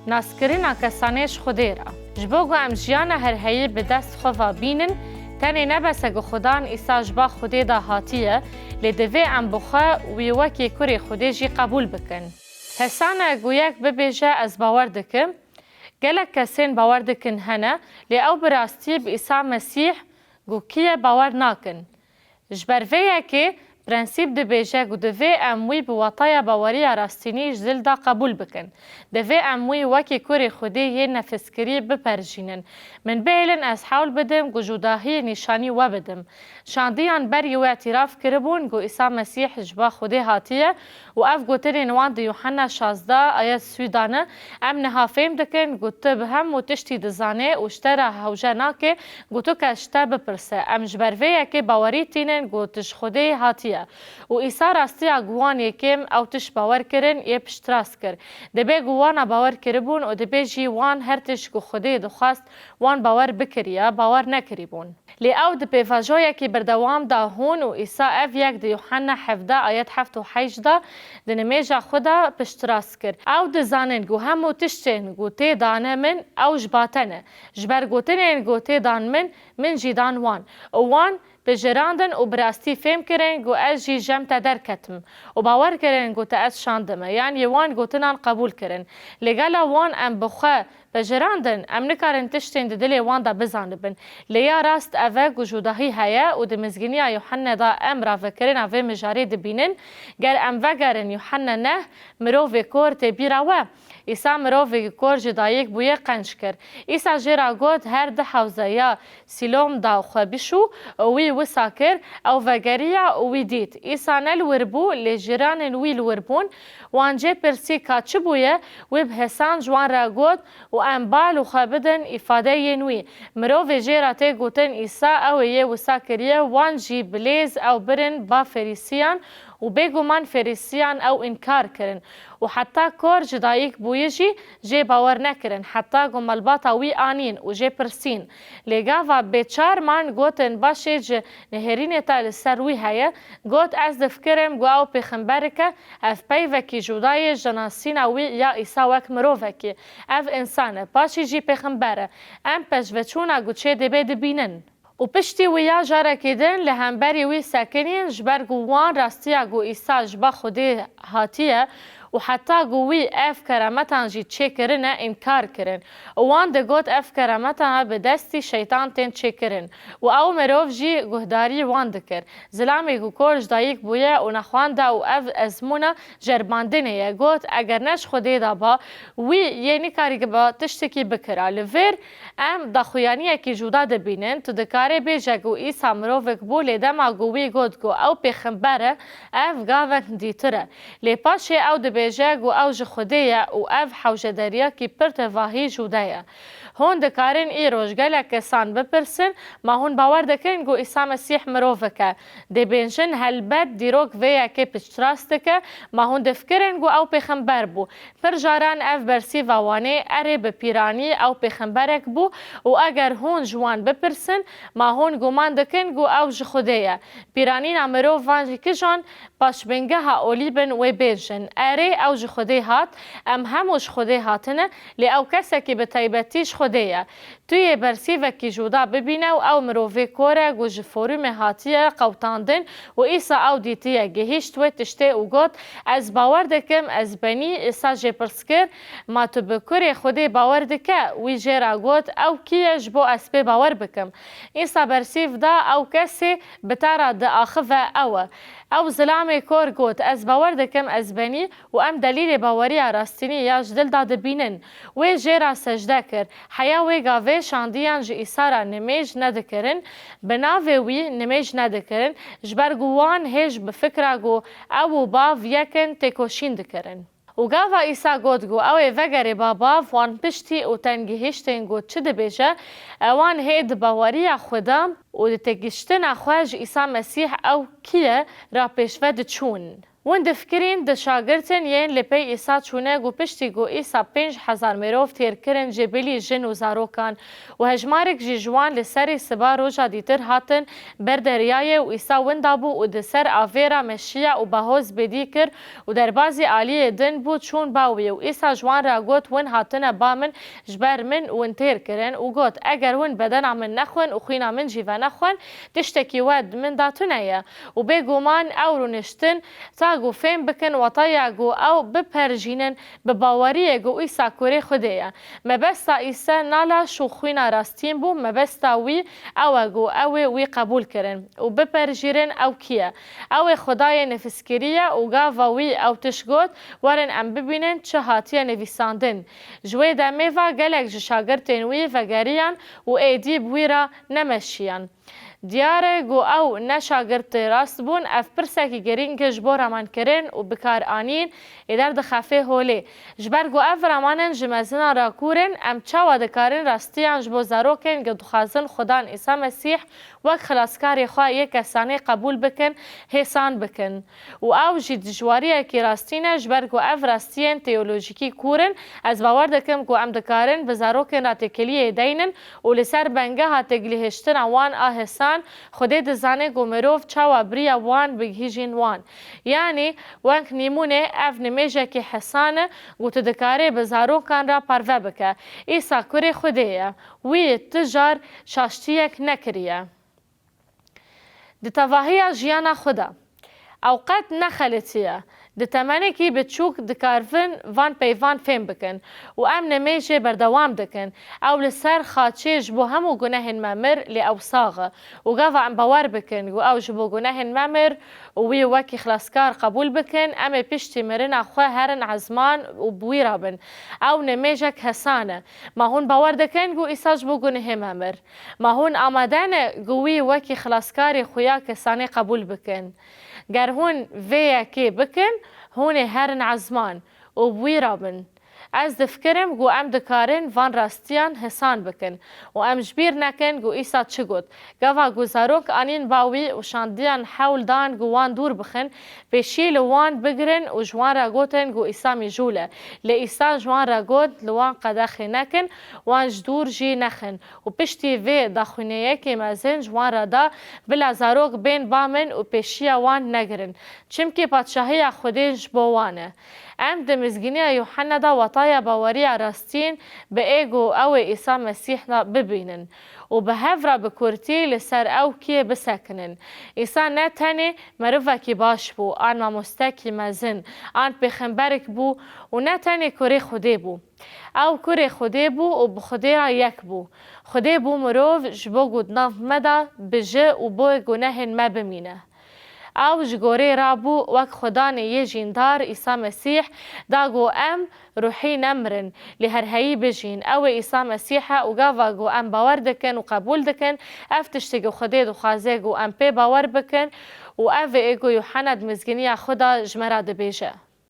ناسکرین کسانش خودی را. جبوگو ام جیان هر هایی به دست خوا بینن تنی نبسگو خدان ایسا جبا خودی دا هاتیه لدوی ام بخوا ویوکی کری خودی جی قبول بکن. حسان گویک ببیجه از باور دکم گلک کسین باور دکن هنه لی او براستی به ایسا مسیح گو کیه باور ناکن. جبرویه که پرنسیب دبیجه گو دوی اموی به وطای باوری راستینی جدل دا قبول بکن. دوی اموی وکی کری خودی یه نفسکری بپرجینن. من بیلن از حول بدم گو جداهی نشانی و بدم. شاندیان بری و اعتراف کربون گو ایسا مسیح جبا خودی هاتیه و اف گوتر نوان دی یوحنا 16 آیت سویدانه ام نها فهم دکن گو تب هم و تشتی دزانه و شتره هوجه ناکه گو تو کشته بپرسه. ام جبرویه که باوری تینن گو تش خودی هاتیه. و ایسا راستی گوان یکم او تش باور کرن یه پشتراس کر. دبی گوان باور کربون و دبی جی وان هر تش گو خودی دخواست وان باور بکریه باور نکریبون. لی او دبی فاجویه که بردوام دا هون و ایسا اف یک دی یوحنا 17 آیت 7 و 8 دنمیجا خدا پشتراس کر. او دزانن گو همو تشتین گو تی دانه من او جباتنه. جبر گوتنین گو تی دان من جیدان وان بجراندن و براستی فهم کرن گو از جی جمت در کتم و باور کرن گو تا از شاندمه یعنی وان گوتنان قبول کرن لگلا وان ام بخوا بجراندن ام نکارن تشتین دلی وان دا بزانبن لیا راست اوه گو جوداهی هیا و دمزگینی یوحنا دا ام را فکرن اوه مجاری دبینن گر ام وگرن یوحنا نه مروف کور تبیراوه ایسا مروف کور جدایک بویه قنج کر ایسا جرا گود هر ده حوزه یا سیلوم دا خوابشو وی وساكر او وگریا وی دید ایسا نل وربو لجران ویل وربون وانجه پرسی کاچه بویه وی بحسان جوان را گود و انبال و خوابدن افاده ینوی مروف جیرا تی گوتن ایسا او یه وساکریه وانجی بلیز او برن با فریسیان و بگو من فریسیان او انکار کرن و حتی کور جدایک بویجی جی باور نکرن حتی گو ملباتا وی آنین و جی پرسین لگا و بیچار من گوتن باشه جه نهرین تا لسر وی هیا گوت از دفکرم گو او پیخنبرکه اف پی وکی جدای جناسین وی یا ایسا وک مرو وکی اف انسانه پاشی جی پیخنبره ام پش وچونا گو چه دبی دبینن و پشتی ویا جاره کدن لهمبری وی سکنین جبر گوان راستیا گو ایسا جبا خودی هاتیه و حتی گویی اف کرامتان جی چه کرنه انکار کرن وان ده گوت اف کرامتان به دستی شیطان تین چه کرن و او مروف جی گهداری وان دکر زلامی گو کورج دایک بویه و نخوانده و اف ازمونه جرباندنه یه گوت اگر نش خودی دا با وی یعنی کاری که با تشتکی بکره لور ام دا خویانیه که جودا دبینن تو دکاره بیجه گو ایسا مروف بو لیدما گویی گوت گو او پیخنبره اف گاوه دیتره لی پاشه او بیجه گو اوج خودیه و اف حوجه دریا کی پرت واهی جودایه هون دکارن ای روشگله کسان بپرسن ما هون باور دکن گو ایسا مسیح مروفکه دی بینشن هلبت دیروک ویا که پشتراستکه ما هون دفکرن گو او پیخنبر بو پر جاران اف برسی ووانه اره بپیرانی او پیخنبرک بو و اگر هون جوان بپرسن ما هون گومان دکن گو اوج خودیه پیرانی نمروف وانجی کجان باش بنگه ها اولیبن و بینشن اره اوج خودی هات ام هموش خودی هاتنه لی او کسی که به طیبتیش خودیه توی برسی وکی جودا ببینه و او مروفی کوره گوش فوروم هاتیه قوتاندن و ایسا او دیتیه گهیشت و تشته و گوت از باور دکم از بنی ایسا جه پرسکر ما تو بکر خودی باور دکه وی جه گوت او کیه جبو اسبه باور بکم ایسا برسیف دا او کسی بتارا دا آخفه او زلامه کور گوت از باور دکم از بنی و ام دلیل باوری راستینی یا جدل داد بینن و جه سجده کر حیا و گاوه شاندیان جی ایسارا نمیج ندکرن بناوه وی نمیج ندکرن جبر گوان هج بفکر گو او باو یکن تکوشین دکرن و گاوا ایسا گوت گو اوه وگره بابا وان پشتی و تنگیهشتین گوت چه دبیجه وان هید باوری خودم و تگیشتن اخواج ایسا مسیح او کیه را پیشود چون ون دفکرین د شاگردن یین لپی ایسا چونه گو پشتی گو ایسا 5000 مروف تیر کرن جبلی جن و زاروکان و هجمارک جیجوان لسری سبا روژا دیتر هاتن بر دریای و ایسا ون دابو و دسر آویرا مشیع و بهوز بدی کر و در بازی عالی دن بو چون باوی و ایسا جوان را گوت ون هاتن بامن جبر من ون تیر کرن و گوت اگر ون بدن من نخون و خوینا من جیوه نخون تشتکی ود من داتونه و بگومان او رو نشتن گو فهم بکن و طایا گو او بپرجینن به باوری گو ایسا کوری خودیه مبستا ایسا نالا شو خوینا راستین بو مبستا وی او گو او وی قبول کرن و بپرجیرن او کیه او خدای نفسکریه و گاوا وی او تشگوت ورن ام ببینن چه هاتیه نویساندن جوی دمیوه گلک جشاگرتین وی وگریان و ایدی بوی را نمشیان دیاره گو او نشاگرت راست بون اف پرسکی گرین که جبو رامان کرن و بکار آنین ایدار دخافه هوله جبر گو اف رامانن جمزنا را کورن ام چاوا دکارن راستیان جبو زاروکن که دخازن خدان عیسی مسیح وک خلاصکاری خواه یک کسانه قبول بکن حسان بکن و او جی دجواریه که راستینه جبر گو اف راستین تیولوژیکی کورن از باور دکم گو ام دکارن بزاروکن را تکلیه دینن و لسر بنگه ها تگلیهشتن وان آهسان خودی دزانه گو مروف چاوا بریا وان بگهیجین وان یعنی وانک نیمونه اف نمیجه که حسانه گو تدکاره بزاروکان را پروه بکه ایسا کری خودیه وی تجار شاشتیک نکریه د تواهی جیانا خدا اوقات نخلتیه د تمنه کی بچوک د کارفن وان پیوان فهم بکن و ام نمیشه بردوام دکن او لسر خاچه جبو همو گناهن ممر لی اوساغه و گاوا ام باور بکن و او جبو گناهن ممر و وی وکی خلاصکار قبول بکن ام پیشتی مرن اخوه هرن عزمان و بوی رابن او نمیشه کسانه ما هون باور دکن گو ایسا جبو گناه ممر ما هون آمدن گوی وکی خلاصکاری خویا کسانه قبول بکن گر هون ویا کی بکن هون هرن عزمان و بوی رابن از دفکرم گو ام دکارن وان راستیان حسان بکن و ام جبیر نکن گو ایسا چه گود گوا گو زاروک آنین باوی و شاندیان حول دان گو وان دور بخن پیشیل وان بگرن و جوان را گوتن گو ایسا می جوله لی ایسا جوان را گوت لوان قدخی نکن وان جدور جی نخن و پشتی وی داخونه یکی مزن جوان را دا بلا زاروک بین بامن و پیشیا وان نگرن چمکی پادشاهی خودین جبوانه ام د مزگینی یوحنا دا وطایا باوری راستین به ایگو او عیسی مسیح دا ببینن و به هفرا بکورتی لسر او کی بسکنن عیسی نه تنه مروفه کی باش بو آن مامستکی مزن آن پیغمبرک بو و نه تنه کره خوده بو او کره خوده بو و بخوده را یک بو خوده بو مروف جبو گودناف مدا بجه و بو گناهن ما بمینه او جگوری رابو وک خدان یه جیندار عیسی مسیح داگو ام روحی نمرن لهرهایی بجین او عیسی مسیح و گاوا گو ام باور دکن و قبول دکن افتشتگو خده دو خوازه گو ام پی باور بکن و او ایگو یوحنا مزگینی خدا جمرا دبیجه